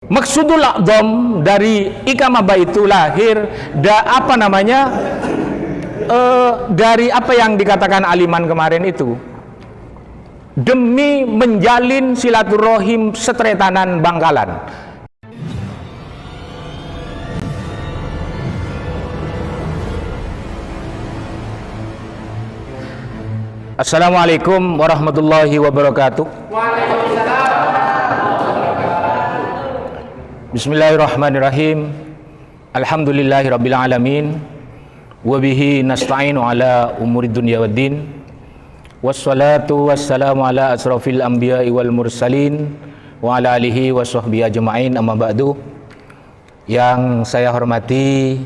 Maksudul a'dham dari ikamaba itu lahir dari apa yang dikatakan Aliman kemarin itu, demi menjalin silaturahim setretanan Bangkalan. Assalamualaikum warahmatullahi wabarakatuh. Bismillahirrahmanirrahim. Alhamdulillahirabbil alamin. Wa bihi nasta'inu ala umuri dunya waddin. Wassalatu wassalamu ala asrafil anbiya'i wal mursalin wa ala alihi wa sahbihi ajma'in, amma ba'du. Yang saya hormati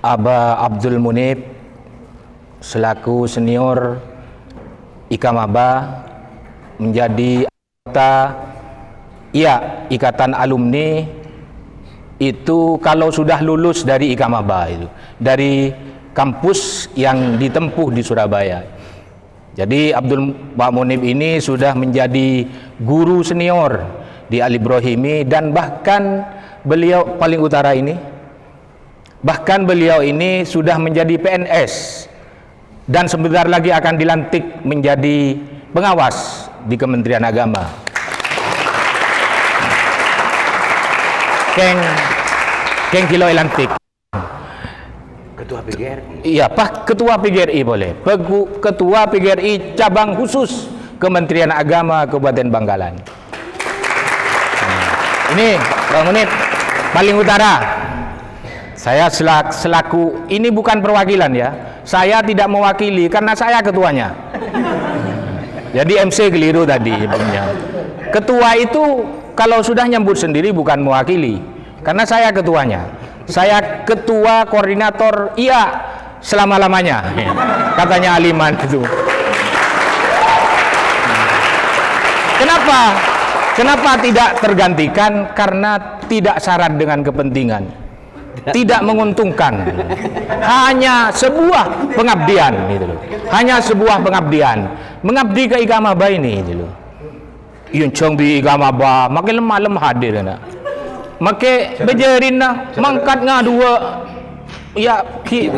Aba Abdul Munib selaku senior Ikamaba, menjadi anggota ikatan alumni itu kalau sudah lulus dari Ikamaba, itu dari kampus yang ditempuh di Surabaya. Jadi Abdul Munib ini sudah menjadi guru senior di Al Ibrahimi, dan bahkan beliau paling utara ini, bahkan beliau ini sudah menjadi PNS dan sebentar lagi akan dilantik menjadi pengawas di Kementerian Agama. Keng kilo lantik. Ketua PGRI. Iya, Pak Ketua PGRI boleh. Ketua PGRI cabang khusus Kementerian Agama Kabupaten Bangkalan. Ini Bang Munib paling utara. Saya selaku ini bukan perwakilan ya. Saya tidak mewakili karena saya ketuanya. Jadi MC keliru tadi sebenarnya. Ketua itu kalau sudah nyebut sendiri bukan mewakili, karena saya ketuanya. Saya ketua koordinator selama-lamanya, katanya Aliman itu. Kenapa tidak tergantikan? Karena tidak syarat dengan kepentingan, tidak menguntungkan, hanya sebuah pengabdian gitu loh. Hanya sebuah pengabdian, mengabdi ke Ikamaba ini gitu loh. Yuncong di Ikamaba makin lemah hadir na, make bejerin na mangkat ngadua ya ki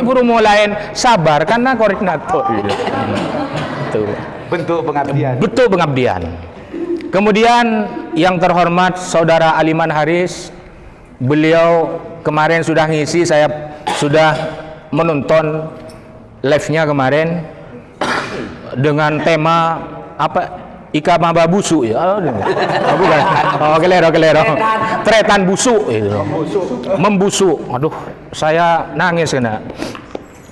buru mulain sabar karena koordinator gitu. Bentuk pengabdian. Kemudian yang terhormat Saudara Aliman Haris, beliau kemarin sudah ngisi, saya sudah menonton live-nya kemarin dengan tema apa? Ikamaba busuk ya. Bukan. Oh, kelero. Tretan busuk itu. Membusuk. Aduh, saya nangis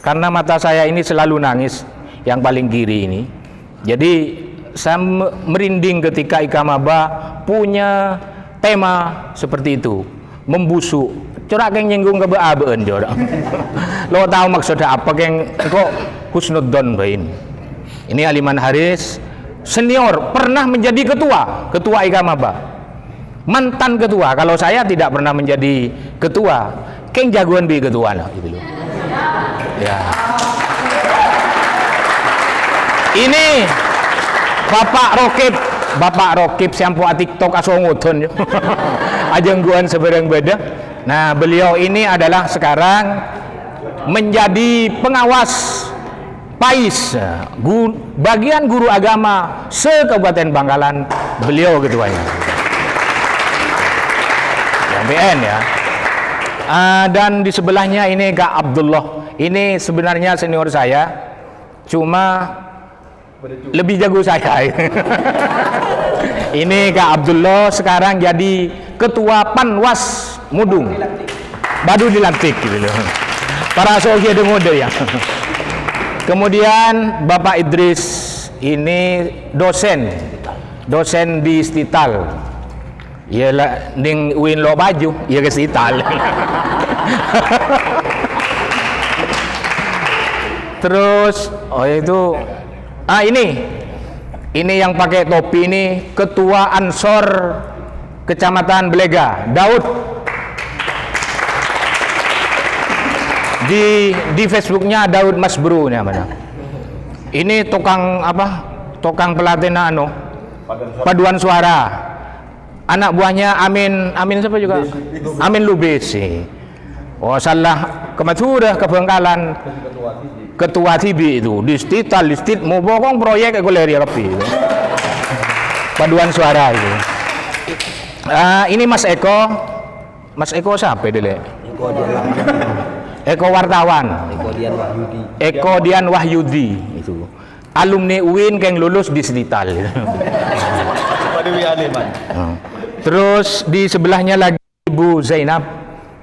karena mata saya ini selalu nangis, yang paling kiri ini. Jadi saya merinding ketika Ikamaba punya tema seperti itu, membusuk. Corak keng nyinggung ke beabeun jodoh. Lo tahu maksudnya apa keng kok husnudzon bain. Ini Aliman Haris senior, pernah menjadi ketua Ikamaba, mantan ketua. Kalau saya tidak pernah menjadi ketua, keng jagoan bi ketua lah gitu loh. Ya. Ini Bapak Rokib siampu TikTok asonguton ajengguan seberang beda. Nah, beliau ini adalah sekarang menjadi pengawas PAIS, bagian guru agama se-Kabupaten Bangkalan, beliau ketuanya. BN ya. Dan di sebelahnya ini Kak Abdullah. Ini sebenarnya senior saya, cuma lebih jago saya. Ini Kak Abdullah sekarang jadi ketua Panwas Mudung. Baru dilantik gitu loh. Para sohia mode ya. Kemudian Bapak Idris ini dosen di Istital. Ialah ning win lo baju, ya ke Istital. Terus ini yang pakai topi ini Ketua Ansor Kecamatan Belega, Daud. Di Facebooknya Daud Masbru namanya. Ini tukang pelatihan paduan suara. anak buahnya Amin siapa juga? Amin Lubis. Oh salah kemacudah ke Bengkalan ketua TB itu di listit mau bokong proyek ekoleria kopi itu. Paduan suara itu. Ini Mas Eko siapa dulu? Eko wartawan. Eko Dian Wahyudi itu. Alumni UIN yang lulus di Stital. Terus di sebelahnya lagi Ibu Zainab,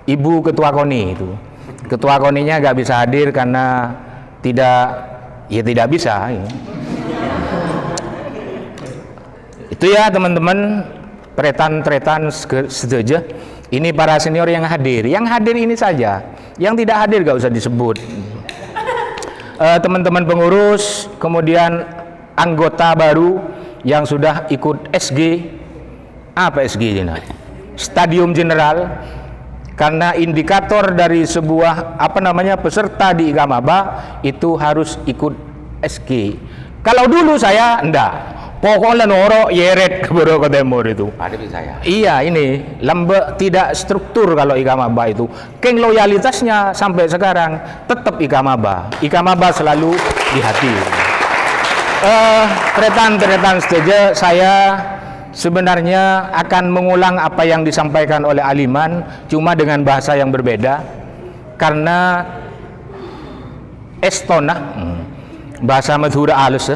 Ibu Ketua KONI itu. Ketua KONI-nya nggak bisa hadir karena tidak bisa. Ya. Itu ya teman-teman, tretan saja. Ini para senior yang hadir. Yang hadir ini saja. Yang tidak hadir nggak usah disebut. Teman-teman pengurus, kemudian anggota baru yang sudah ikut SG. Apa SG ini? Stadium General. Karena indikator dari sebuah peserta di Ikamaba itu harus ikut SG. Kalau dulu saya enggak. Pokoknya noro yeret ke Borobudur Timur itu. Ada saya. Iya ini lambe tidak struktur kalau Ikamaba itu. Keng loyalitasnya sampai sekarang tetap Ikamaba. Ikamaba selalu di hati. Tretan saja saya sebenarnya akan mengulang apa yang disampaikan oleh Aliman, cuma dengan bahasa yang berbeda. Karena Estona, bahasa Madura halus.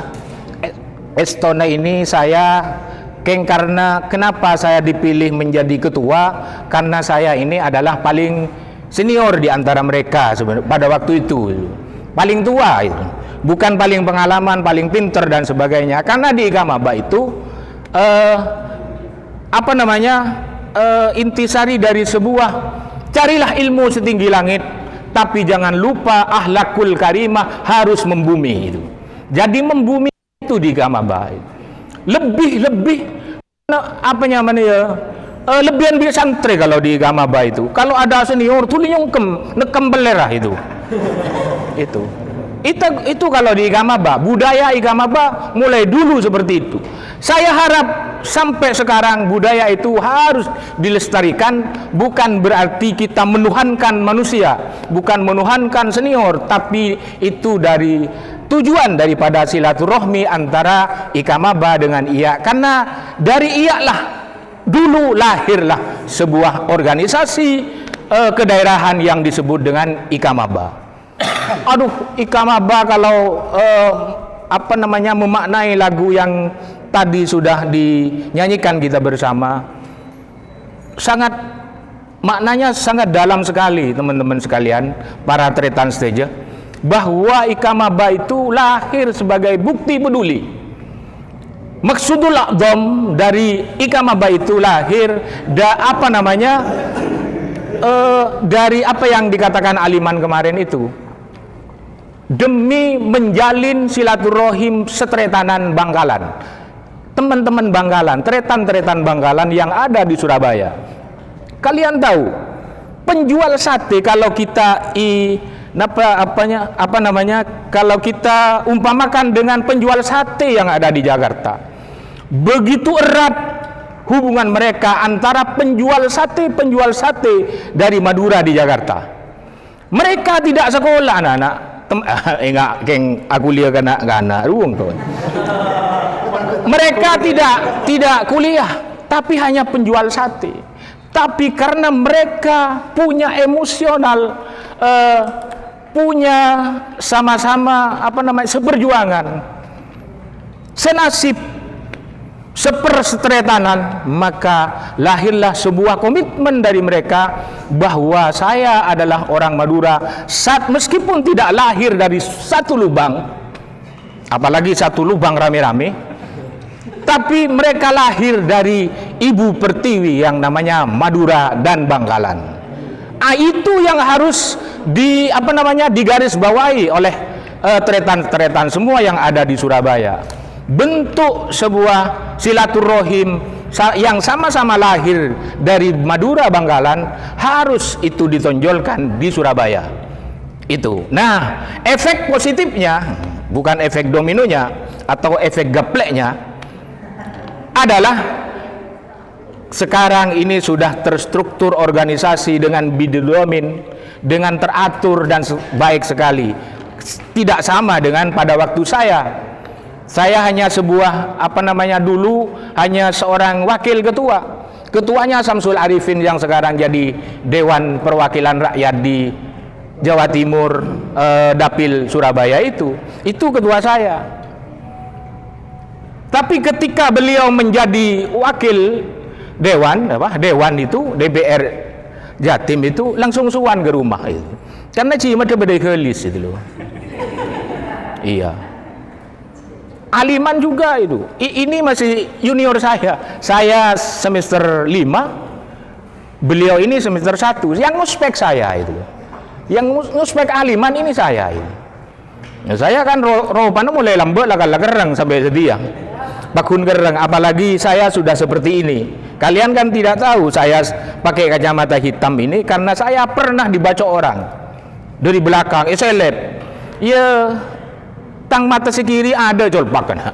Estona ini saya karena kenapa saya dipilih menjadi ketua, karena saya ini adalah paling senior di antara mereka sebenarnya pada waktu itu, paling tua itu, bukan paling pengalaman, paling pinter dan sebagainya. Karena di Ikamaba itu intisari dari sebuah carilah ilmu setinggi langit, tapi jangan lupa akhlakul karimah harus membumi itu. Jadi membumi itu di Ikamaba lebih lebihan biasa santri kalau di Ikamaba itu. Kalau ada senior tuh nekem belerah itu. Itu kalau di Ikamaba, budaya Ikamaba mulai dulu seperti itu. Saya harap sampai sekarang budaya itu harus dilestarikan, bukan berarti kita menuhankan manusia, bukan menuhankan senior, tapi itu dari tujuan daripada silaturahmi antara Ikamaba dengan IAK. Karena dari IAK lah dulu lahirlah sebuah organisasi kedaerahan yang disebut dengan Ikamaba. Aduh, Ikamaba kalau memaknai lagu yang tadi sudah dinyanyikan kita bersama, maknanya sangat dalam sekali teman-teman sekalian, para tretan stage, bahwa Ikamaba itu lahir sebagai bukti peduli. Maksudul a'zam dari Ikamaba itu lahir dari apa yang dikatakan Aliman kemarin itu, demi menjalin silaturahim setretanan Bangkalan. Teman-teman Bangkalan, tretan Bangkalan yang ada di Surabaya. Kalian tahu, penjual sate kalau kita kalau kita umpamakan dengan penjual sate yang ada di Jakarta, begitu erat hubungan mereka antara penjual sate dari Madura di Jakarta. Mereka tidak sekolah anak-anak. Aku lihat anak ruang tuh. Mereka tidak kuliah, tapi hanya penjual sate. Tapi karena mereka punya emosional, punya sama-sama seperjuangan, senasib, sepersetretanan, maka lahirlah sebuah komitmen dari mereka bahwa saya adalah orang Madura, meskipun tidak lahir dari satu lubang, apalagi satu lubang rame-rame, tapi mereka lahir dari ibu pertiwi yang namanya Madura dan Bangkalan. Itu yang harus digarisbawahi oleh tretan semua yang ada di Surabaya. Bentuk sebuah silaturahim yang sama-sama lahir dari Madura Bangkalan harus itu ditonjolkan di Surabaya. Itu. Nah, efek positifnya, bukan efek dominonya atau efek gapleknya, adalah sekarang ini sudah terstruktur organisasi dengan bidomin, dengan teratur dan baik sekali. Tidak sama dengan pada waktu saya. Saya hanya sebuah dulu hanya seorang wakil ketua. Ketuanya Samsul Arifin yang sekarang jadi Dewan Perwakilan Rakyat di Jawa Timur, Dapil Surabaya itu ketua saya. Tapi ketika beliau menjadi wakil dewan itu DPR Jatim itu langsung suwan ke rumah itu. Karena cima ada bedai kelis itu loh. Iya. Aliman juga itu. Ini masih junior saya. Saya semester 5, beliau ini semester 1. Yang nguspek saya itu. Yang nguspek Aliman ini saya ini. Ya, saya kan ropana mulai lambat lah kereng sampai sedia. Bakun kereng, apalagi saya sudah seperti ini. Kalian kan tidak tahu saya pakai kacamata hitam ini karena saya pernah dibaca orang dari belakang, seleb. Ya, tang mata sekiri ada colpak kan.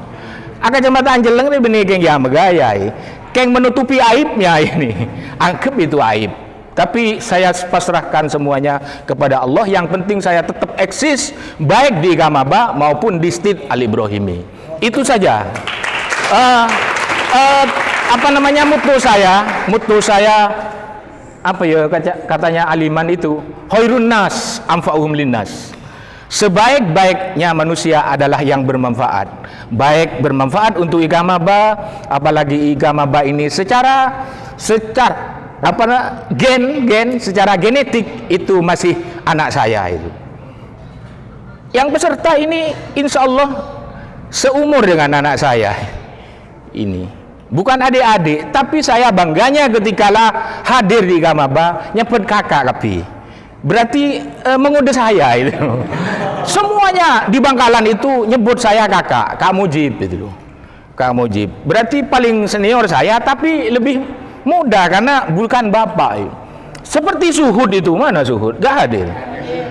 Kacamata anjeleng ini benih keng ya megaya, keng menutupi aibnya ini. Anggap itu aib. Tapi saya pasrahkan semuanya kepada Allah. Yang penting saya tetap eksis baik di Gamaba maupun di Masjid Al Ibrahimi. Itu saja. Motto saya apa ya katanya Aliman itu, khairun nas anfa'uhum linnas. Sebaik-baiknya manusia adalah yang bermanfaat. Baik bermanfaat untuk Igamaba, apalagi Igamaba ini secara secara genetik itu masih anak saya itu. Yang peserta ini insya Allah seumur dengan anak saya ini. Bukan adik-adik, tapi saya bangganya ketikalah hadir di Gamaba nyebut kakak kapi. Berarti mengode saya itu. Semuanya di Bangkalan itu nyebut saya kakak, Kak Mujib itu loh. Kak Mujib. Berarti paling senior saya tapi lebih muda karena bukan bapak. Seperti Suhud itu, mana Suhud? Gak hadir.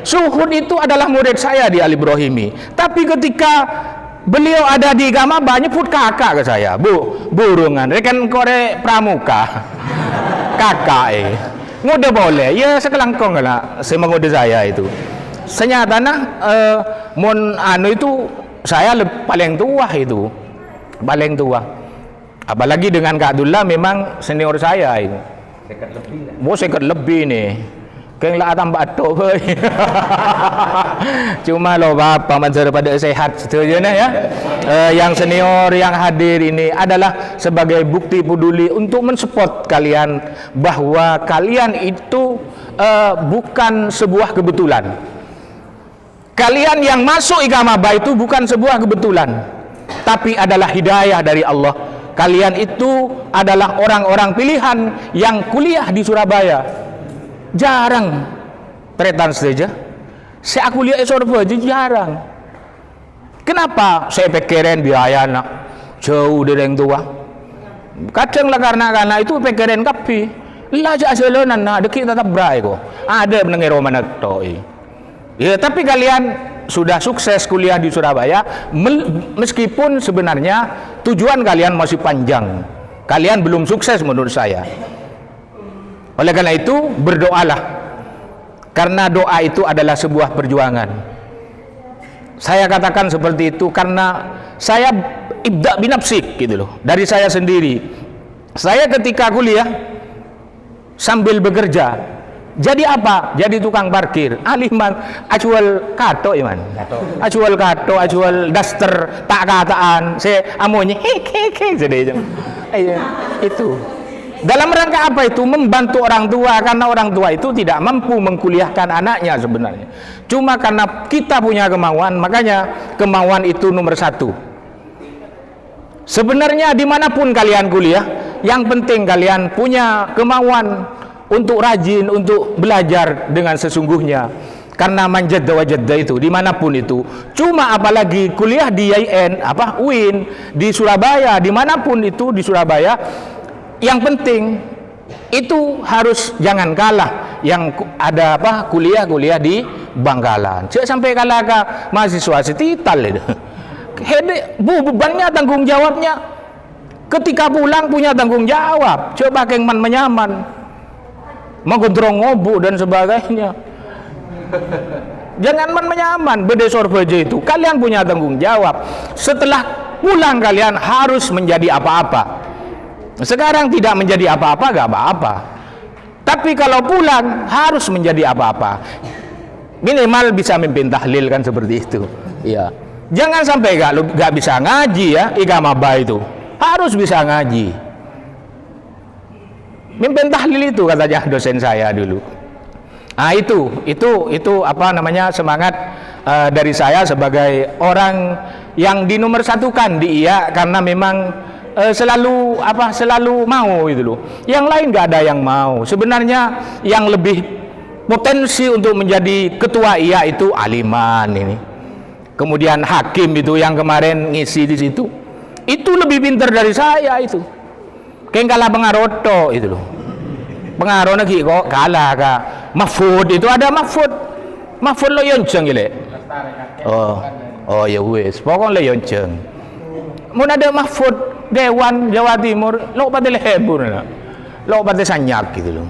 Suhud itu adalah murid saya di Al Ibrahimi. Tapi ketika beliau ada di Gamaba nyebut kakak ke saya, burungan rekan kore pramuka kakak ngode boleh ya sekelangkong lah semengode saya itu senyatanya mon anu itu saya paling tua itu paling tua, apalagi dengan Kak Abdullah memang senior saya itu seket lebih nih keng lah tambah atok cuma lo bapak mancer pada sehat setuju ya. Yang senior yang hadir ini adalah sebagai bukti peduli untuk mensupport kalian bahwa kalian itu bukan sebuah kebetulan. Kalian yang masuk Igamaba itu bukan sebuah kebetulan, tapi adalah hidayah dari Allah. Kalian itu adalah orang-orang pilihan yang kuliah di Surabaya. Jarang tretan saja. Saya kuliah Surabaya jarang. Kenapa? Saya pikirin biaya anak jauh dari yang tua. Kadang lah karena itu pikirin kapi. Lajak selenan nak deki tetap berai kok. Ada menengir roman toi. Ya tapi kalian sudah sukses kuliah di Surabaya meskipun sebenarnya tujuan kalian masih panjang. Kalian belum sukses menurut saya. Oleh karena itu berdoalah, karena doa itu adalah sebuah perjuangan. Saya katakan seperti itu karena saya ibda binafsik gitu loh, dari saya sendiri. Saya ketika kuliah sambil bekerja, jadi apa? Jadi tukang parkir. Aliman acual kato iman. Acual kato, acual daster tak kataan. Saya amonya hek jadi itu. Dalam rangka apa itu? Membantu orang tua, karena orang tua itu tidak mampu mengkuliahkan anaknya sebenarnya. Cuma karena kita punya kemauan, makanya kemauan itu nomor satu. Sebenarnya dimanapun kalian kuliah, yang penting kalian punya kemauan untuk rajin, untuk belajar dengan sesungguhnya. Karena manjadda wajadda itu dimanapun itu. Cuma apalagi kuliah di UIN, di Surabaya, dimanapun itu di Surabaya. Yang penting itu harus jangan kalah yang ada kuliah di Bangkalan. Cek sampai kalah ke mahasiswa setital itu. Bebannya, tanggung jawabnya Ketika pulang punya tanggung jawab. Coba keng man menyaman, mengontrol ngobu dan sebagainya. Jangan man menyaman, bedesor beje itu. Kalian punya tanggung jawab. Setelah pulang kalian harus menjadi apa-apa. Sekarang tidak menjadi apa-apa, gak apa-apa. Tapi kalau pulang harus menjadi apa-apa. Minimal bisa mimpin tahlil kan seperti itu. Iya. Jangan sampai gak bisa ngaji ya, ikamabah itu. Harus bisa ngaji. Mimpin tahlil itu katanya dosen saya dulu. Nah itu apa namanya semangat dari saya sebagai orang yang dinomor-satukan di IA karena memang selalu mau itu loh. Yang lain nggak ada yang mau. Sebenarnya yang lebih potensi untuk menjadi ketua IA itu Aliman ini. Kemudian Hakim itu yang kemarin ngisi di situ. Itu lebih pintar dari saya itu. Kayak kalah pengaroto itu loh. Pengaruh lagi kok kalah kak. Mahfud itu ada Mahfud. Mahfud lo yonceng gile. Oh ya wes. Pokoknya lo yonceng. Mun ada Mahfud Dewan Jawa Timur lo pada lebur na. Lo pada sanyak gitu loh.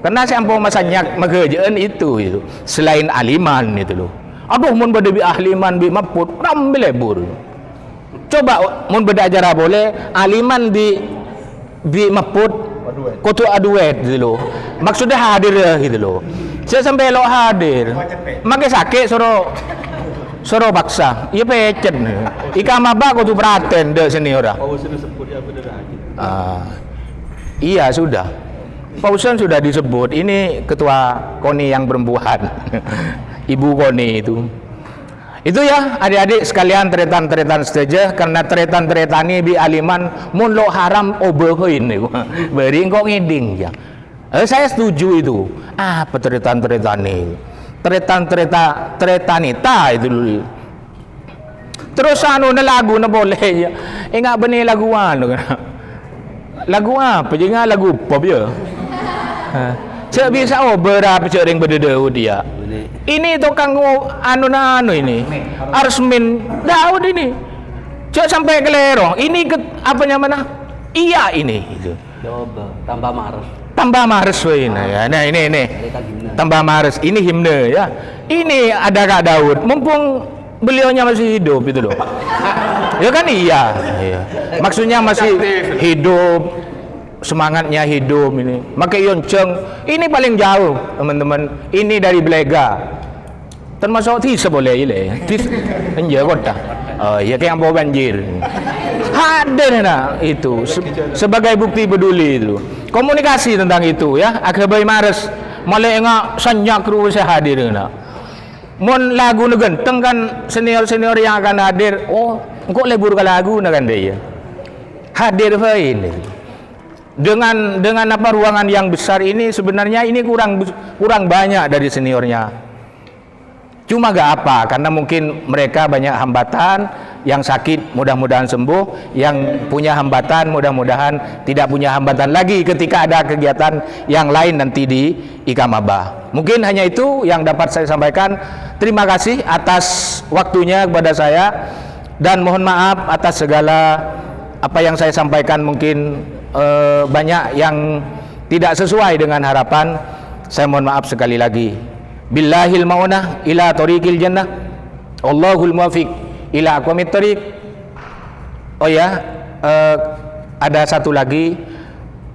Karena sampo masanyak magejeun itu. Selain Aliman itu loh. Aduh mun bade bi Ahliman bi Mahfud rambil lebur. Coba mun beda acara boleh Aliman di Mahfud kutu aduet gitu loh. Maksudnya hadir gitu loh. Saya sampai lo hadir. Make sakit soro baksa. Iya pecet. Ikamabah kutu praten de senior. Iya sudah. Pausan sudah disebut. Ini ketua KONI yang perempuan. Ibu KONI itu. Itu ya adik-adik sekalian teretan-teretan saja karena teretan-teretan ini bi Aliman mun lo haram obehin nih beri kok ngiding ya. Saya setuju itu. Apa teretan-teretan ini? Teretanita itu dulu. Terus anu na lagu na boleh ya. Enggak benih lagu anu kan. Lagu apa? Jangan lagu pop ya. Cek bisa berapa cek ring berdedeu dia. Ini tukang anu ini Arsmin Daud ini cek sampai kelerong ini apanya mana iya ini itu coba tambah Mares ini ya. Nah ini tambah Mares ini himne ya. Ini ada Kak Daud mumpung beliaunya masih hidup itu loh. Ya kan iya. Maksudnya masih hidup, semangatnya hidup ini. Maka yonceng ini paling jauh teman-teman. Ini dari Belega. Termasuk Tisa boleh ile. Enja kota. Oh ya kayak bawa banjir. Hadir nah itu sebagai bukti peduli itu. Komunikasi tentang itu ya. Akabai Mares malah enggak sanyak kru saya hadir nah. Mon lagu negenteng kan senior-senior yang akan hadir. Oh, kok lebur ke lagu na kan dia. Hadir ini. Dengan apa ruangan yang besar ini sebenarnya ini kurang banyak dari seniornya. Cuma gak apa karena mungkin mereka banyak hambatan, yang sakit mudah-mudahan sembuh, yang punya hambatan mudah-mudahan tidak punya hambatan lagi ketika ada kegiatan yang lain nanti di Ikamabah. Mungkin hanya itu yang dapat saya sampaikan. Terima kasih atas waktunya kepada saya dan mohon maaf atas segala apa yang saya sampaikan mungkin banyak yang tidak sesuai dengan harapan. Saya mohon maaf sekali lagi. Billahil maunah ila tariqil jannah. Allahul muwafiq ila aqwamit tariq. Oh ya, ada satu lagi.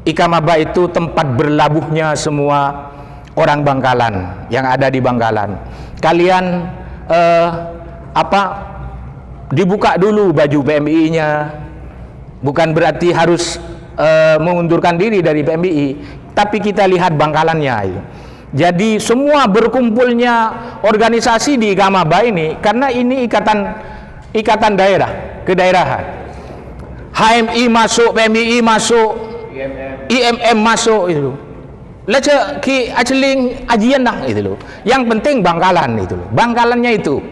Ikamabah itu tempat berlabuhnya semua orang Bangkalan yang ada di Bangkalan. Kalian dibuka dulu baju PMI-nya. Bukan berarti harus mengundurkan diri dari PMI, tapi kita lihat Bangkalannya itu. Jadi semua berkumpulnya organisasi di Ikamabah ini karena ini ikatan daerah, kedaerahan. HMI masuk, PMI masuk, IMM masuk itu. Lace ki aceling ajian dah itu loh. Yang penting Bangkalan itu loh. Bangkalannya itu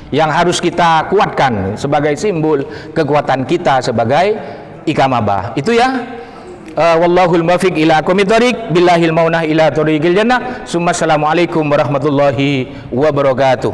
yang harus kita kuatkan sebagai simbol kekuatan kita sebagai Ikamabah. Itu ya. Wallahul muwaffiq ila aqwamit thoriq billahil maunah ila thoriqil jannah. Assalamualaikum warahmatullahi wabarakatuh.